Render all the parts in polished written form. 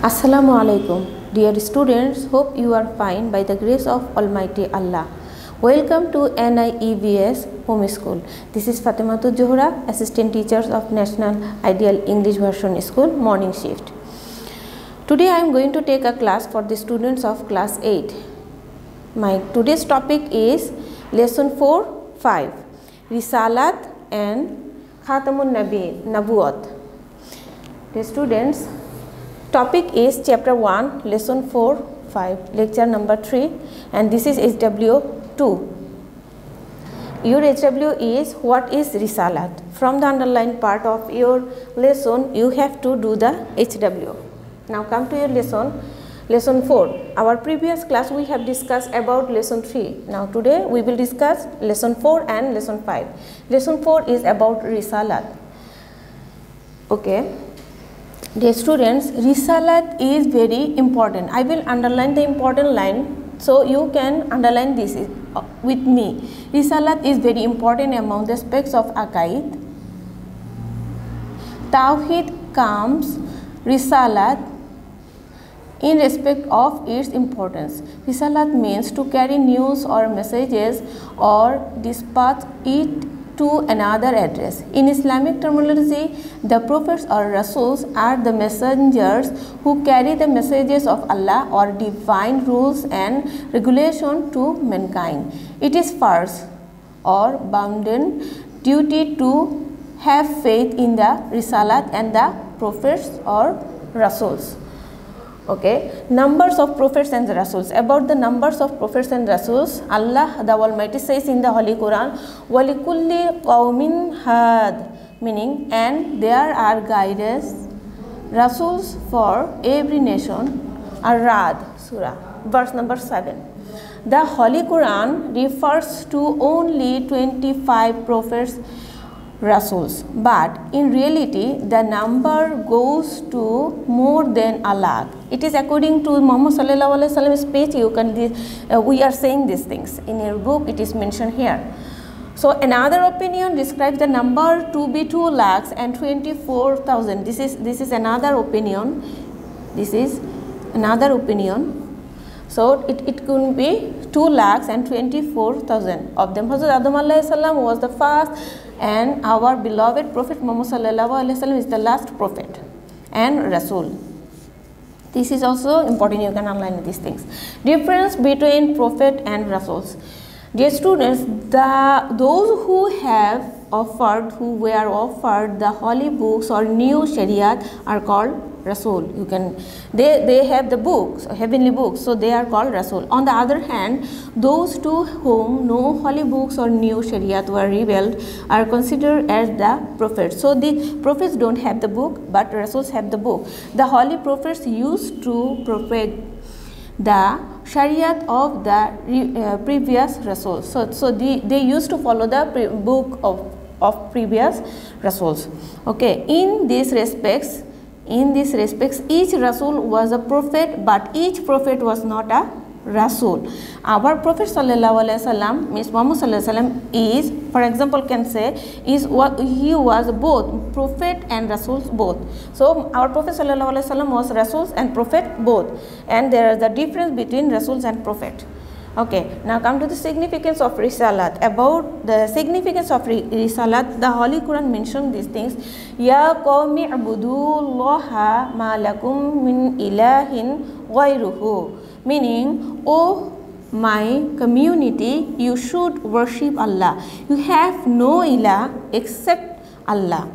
Assalamu alaikum, dear students. Hope you are fine by the grace of Almighty Allah. Welcome to NIEVS Home School. This is Fatimatu Johra, Assistant Teacher of National Ideal English Version School, Morning Shift. Today I am going to take a class for the students of class 8. My today's topic is lesson 4-5, Risalat and Khatamun Nabuwat. The students, topic is chapter 1, lesson 4-5, lecture number 3, and this is HW2. Your HW is what is Risalat. From the underlined part of your lesson, you have to do the HW. Now come to your lesson 4. Our previous class we have discussed about lesson 3. Now today we will discuss lesson 4 and lesson 5. Lesson 4 is about Risalat. Okay. Dear students, Risalat is very important. I will underline the important line so you can underline this with me. Risalat is very important among the aspects of Aqaid. Tawhid comes Risalat in respect of its importance. Risalat means to carry news or messages or dispatch it to another address. In Islamic terminology, the prophets or Rasuls are the messengers who carry the messages of Allah or divine rules and regulation to mankind. It is first or bounden duty to have faith in the Risalat and the prophets or Rasuls. Okay, numbers of prophets and Rasuls. About the numbers of prophets and Rasuls, Allah the Almighty says in the Holy Quran, وَلِكُلِّ قَوْمٍ had, meaning, and there are guidance, Rasuls for every nation. Ar-Ra'd Surah, verse number 7. The Holy Quran refers to only 25 prophets, Rasuls, but in reality the number goes to more than a lakh. It is according to Muhammad sallallahu alaihi wasallam speech. We are saying these things in your book. It is mentioned here. So another opinion describes the number to be 2,24,000. This is another opinion. This is another opinion. So it could be 2,24,000 of them. Hazrat Adam alayhi salam was the first, and our beloved Prophet Muhammad sallallahu alaihi wasallam is the last prophet and Rasul. This is also important. You can underline these things. Difference between prophet and Rasuls. Dear students, those who were offered the holy books or new Shariat are called Rasul. They have the books, heavenly books, so they are called Rasul. On the other hand, those to whom no holy books or new Shariat were revealed are considered as the prophets. So the prophets don't have the book, but Rasuls have the book. The holy prophets used to propagate the Shariat of the previous Rasuls. So they used to follow the book of previous Rasuls. Okay, in these respects, each Rasul was a prophet, but each prophet was not a Rasul. Our Prophet sallallahu alaihi wasallam, means Muhammad sallallahu alaihi wasallam, is, for example, can say he was both prophet and Rasuls both. So our Prophet sallallahu alaihi wasallam was Rasuls and prophet both, and there is the difference between Rasuls and prophet. Okay, now come to the significance of Risalat. About the significance of Risalat, the Holy Quran mentioned these things. Ya qawmi abudullaha ma lakum min ilahin ghayruhu, meaning, oh my community, you should worship Allah. You have no ilah except Allah.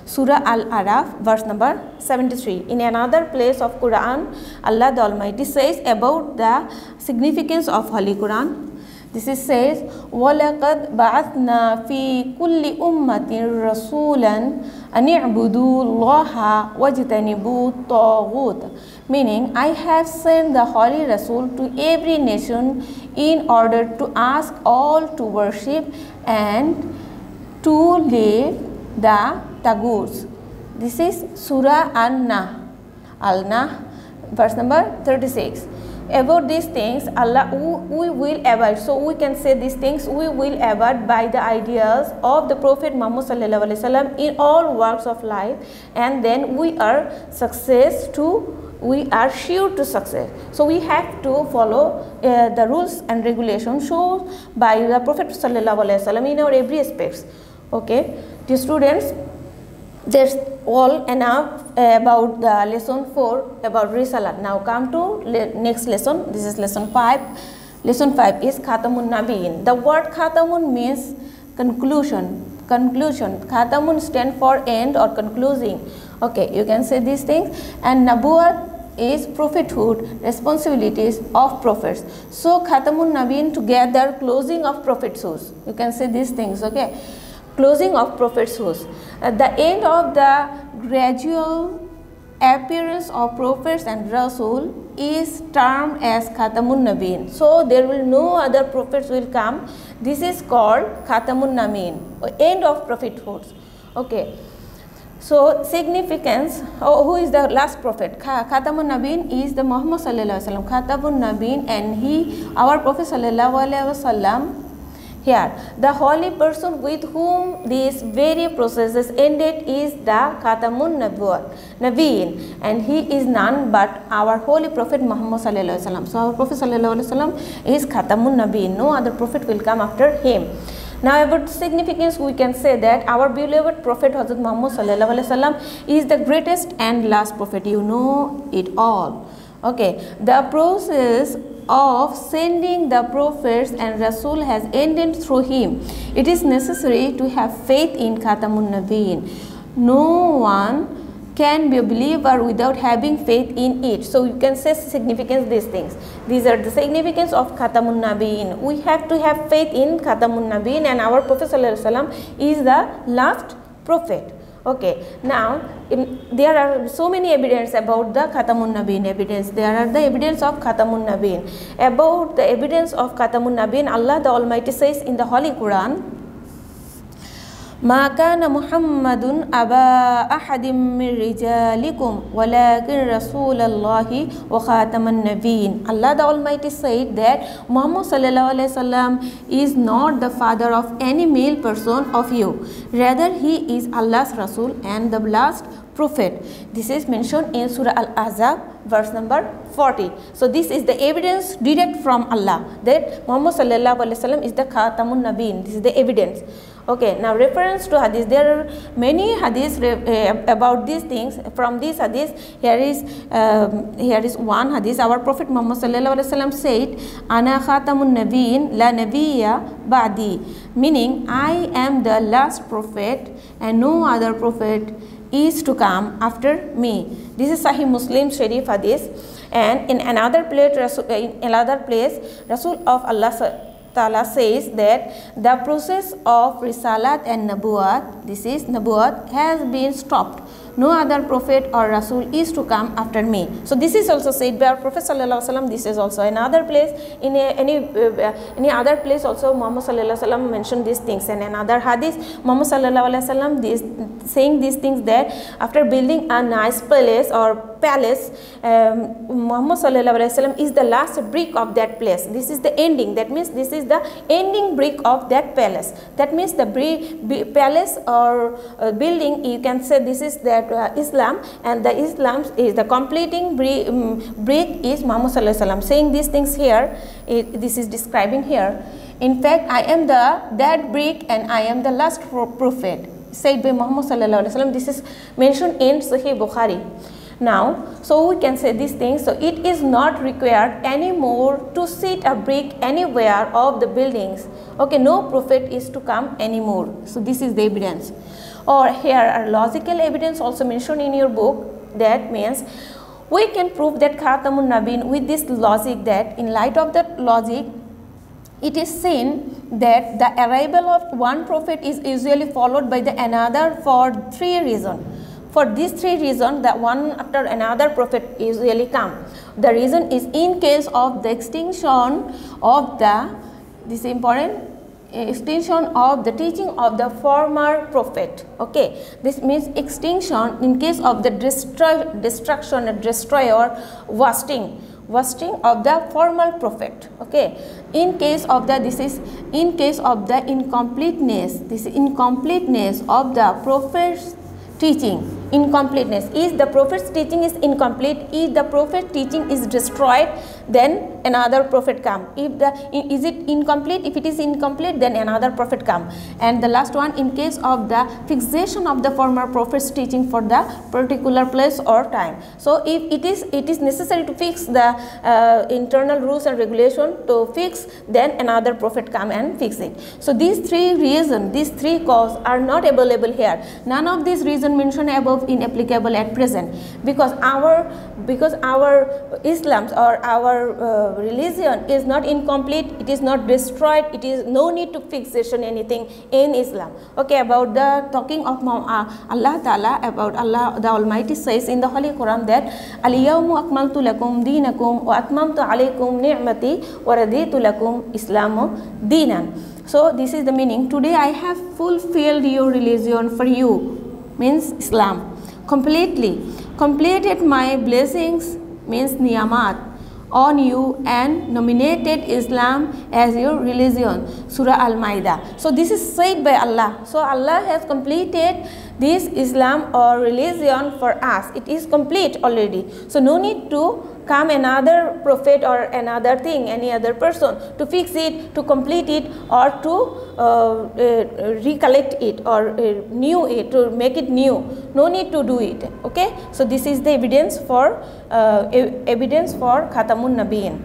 Surah Al-Araf, verse number 73. In another place of Quran, Allah the Almighty says about the significance of Holy Quran. This is says, وَلَقَدْ بَعَثْنَا فِي كُلِّ أُمَّةٍ رَسُولًا أَنِ اعْبُدُوا اللَّهَ وَاجْتَنِبُوا الطَّاغُوتَ, meaning, I have sent the Holy Rasul to every nation in order to ask all to worship and to leave the Taguts. This is Surah Al-Nahl, verse number 36. About these things, Allah, we will avoid. So we can say these things we will avoid by the ideas of the Prophet Muhammad sallallahu alaihi wasallam in all walks of life, and then we are success to we are sure to success. So we have to follow the rules and regulations shown by the Prophet sallallahu alaihi wasallam in our every aspects. Okay, dear students, that's all enough about the lesson 4 about Risalat. Now come to next lesson. This is lesson 5. Lesson 5 is Khatamun Nabiyin. The word Khatamun means conclusion. Khatamun stand for end or concluding. Okay, you can say these things. And Nabuwat is prophethood, responsibilities of prophets. So Khatamun Nabiyin together closing of prophethood. You can say these things. Okay, closing of prophethood. At the end of the gradual appearance of prophets and Rasul is termed as Khatamun Nabiyin. So there will no other prophets will come. This is called Khatamun Nabiyin, end of prophethood. Okay. So significance, who is the last prophet? Khatamun Nabiyin is the Muhammad sallallahu alaihi wasallam. Khatamun Nabiyin, and our Prophet sallallahu alaihi wasallam. Here, the holy person with whom this very processes ended is the Khatamun Nabiyin, and he is none but our holy Prophet Muhammad sallallahu alaihi wasallam. So our Prophet sallallahu alaihi wasallam is Khatamun Nabiyin. No other prophet will come after him. Now about significance, we can say that our beloved Prophet Hazrat Muhammad sallallahu alaihi wasallam is the greatest and last prophet. You know it all. Okay, the process of sending the prophets and Rasul has ended through him. It is necessary to have faith in Khatamun Nabiyin. No one can be a believer without having faith in it. So you can say significance these things. These are the significance of Khatamun Nabiyin. We have to have faith in Khatamun Nabiyin, and our Prophet sallallahu alaihi wasallam is the last prophet. Okay, now there are so many evidence about the Khatamun Nabiyin evidence. There are the evidence of Khatamun Nabiyin. About the evidence of Khatamun Nabiyin, Allah the Almighty says in the Holy Quran, Ma kana Muhammadun aba ahadim min rijalikum walakin Rasulallahi wa khataman nabiyin. Allah the Almighty said that Muhammad sallallahu alaihi wasallam is not the father of any male person of you. Rather, he is Allah's Rasul and the last prophet. This is mentioned in Surah Al-Ahzab, verse number 40. So this is the evidence direct from Allah that Muhammad sallallahu alaihi wasallam is the Khatamun Nabiyin. This is the evidence. Okay, now reference to hadith. There are many hadiths about these things. From these hadiths, here is one hadith. Our Prophet Muhammad sallallahu alaihi wasallam said, "Ana khatamun nabiyyin la nabiyya ba'di," meaning I am the last prophet and no other prophet is to come after me. This is Sahih Muslim Sharif hadith, and in another place, Rasul of Allah Ta'ala says that the process of Risalat and Nabuwat, this is Nabuwat, has been stopped. No other prophet or Rasul is to come after me. So this is also said by our Prophet sallallahu alaihi wasallam. This is also another place. In any other place also Muhammad sallallahu alaihi wasallam mentioned these things. And another hadith, Muhammad sallallahu alaihi wasallam saying these things that after building a nice palace Muhammad sallallahu alaihi wasallam is the last brick of that place. This is the ending. That means this is the ending brick of that palace. That means the palace or building, you can say this is that Islam, and the Islam is the completing brick is Muhammad sallallahu alaihi wasallam. Saying these things here, this is describing here. In fact, I am that brick and I am the last prophet, said by Muhammad sallallahu alaihi wasallam. This is mentioned in Sahih Bukhari. Now, so we can say these things. So it is not required anymore to sit a brick anywhere of the buildings. Okay, no prophet is to come anymore. So this is the evidence. Or here are logical evidence also mentioned in your book. That means we can prove that Khatamun Nabiyin with this logic, that in light of that logic, it is seen that the arrival of one prophet is usually followed by the another for 3 reasons. For these 3 reasons, the one after another prophet usually come. The reason is in case of the extinction of the, this is important, extinction of the teaching of the former prophet. Okay, this means extinction in case of the destruction, destroy or wasting of the former prophet. Okay, in case of the, this is in case of the incompleteness, this is incompleteness of the prophet's teaching. incompleteness. If the prophet's teaching is incomplete, if the prophet's teaching is destroyed, then another prophet come. Is it incomplete? If it is incomplete, then another prophet come. And the last one, in case of the fixation of the former prophet's teaching for the particular place or time. So if it is necessary to fix the internal rules and regulation to fix, then another prophet come and fix it. So these three reasons, these three causes are not available here. None of these reasons mentioned above inapplicable at present, because our Islam or our religion is not incomplete, it is not destroyed, it is no need to fixation anything in Islam. Okay, about the talking of Allah Ta'ala, about Allah the Almighty says in the Holy Quran that Al-yawmu akmaltu lakum dinakum wa atmamtu alaykum ni'mati wa raditu lakum islamu dinan. So this is the meaning. Today I have fulfilled your religion for you, means Islam, completely. Completed my blessings, means niyamat, on you, and nominated Islam as your religion. Surah Al-Ma'idah. So this is said by Allah. So Allah has completed this Islam or religion for us. It is complete already. So no need to come another prophet or another thing, any other person to fix it, to complete it, or to recollect it or new it, to make it new. No need to do it. Okay. So this is the evidence for Khatamun Nabiyin.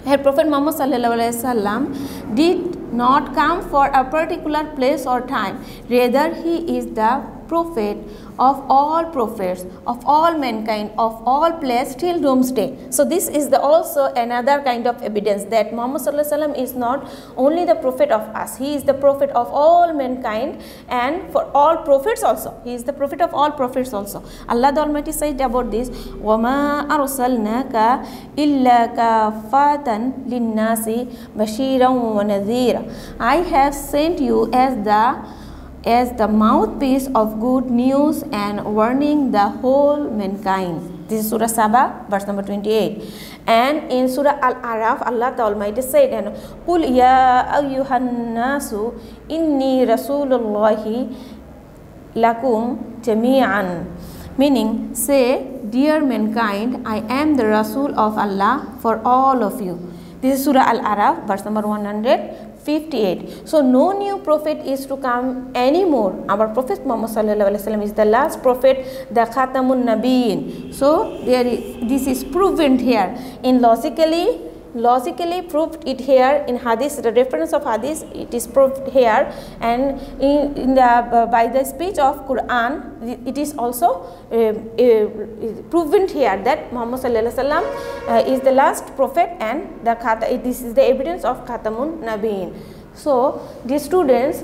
Here Prophet Muhammad sallallahu alaihi wasallam did not come for a particular place or time. Rather, he is the prophet of all prophets, of all mankind, of all place till doomsday. So this is also another kind of evidence that Muhammad sallallahu alaihi wasallam is not only the prophet of us, he is the prophet of all mankind and for all prophets also. He is the prophet of all prophets also. Allah the Almighty said about this, وَمَا أَرْسَلْنَاكَ إِلَّا كَافَّةً لِلنَّاسِ بَشِيرًا وَنَذِيرًا. I have sent you as the mouthpiece of good news and warning the whole mankind. This is Surah Saba, verse number 28. And in Surah Al-Araf, Allah the Almighty said, and قُلْ يَا أَيُّهَا النَّاسُ إِنِّي رَسُولُ اللَّهِ لَكُمْ جَمِيعًا. Meaning, say, dear mankind, I am the Rasul of Allah for all of you. This is Surah Al-Araf, verse number 158. So no new prophet is to come anymore. Our Prophet Muhammad sallallahu alaihi wasallam is the last prophet, the Khatamun Nabiyin. So this is proven here in logically proved it here in hadith, the reference of hadith, it is proved here, and by the speech of Quran it is also proven here that Muhammad sallallahu alaihi wasallam is the last prophet, and this is the evidence of Khatamun Nabiyin. So dear students,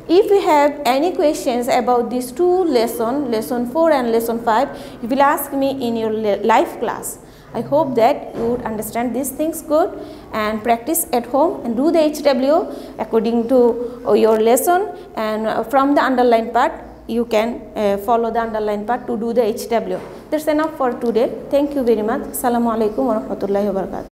if you have any questions about these two lessons, lesson 4 and lesson 5, you will ask me in your live class. I hope that you would understand these things good and practice at home and do the HW according to your lesson, and from the underlined part you can follow the underlined part to do the HW. That's enough for today. Thank you very much. Assalamu alaikum wa rahmatullahi wa barakatuh.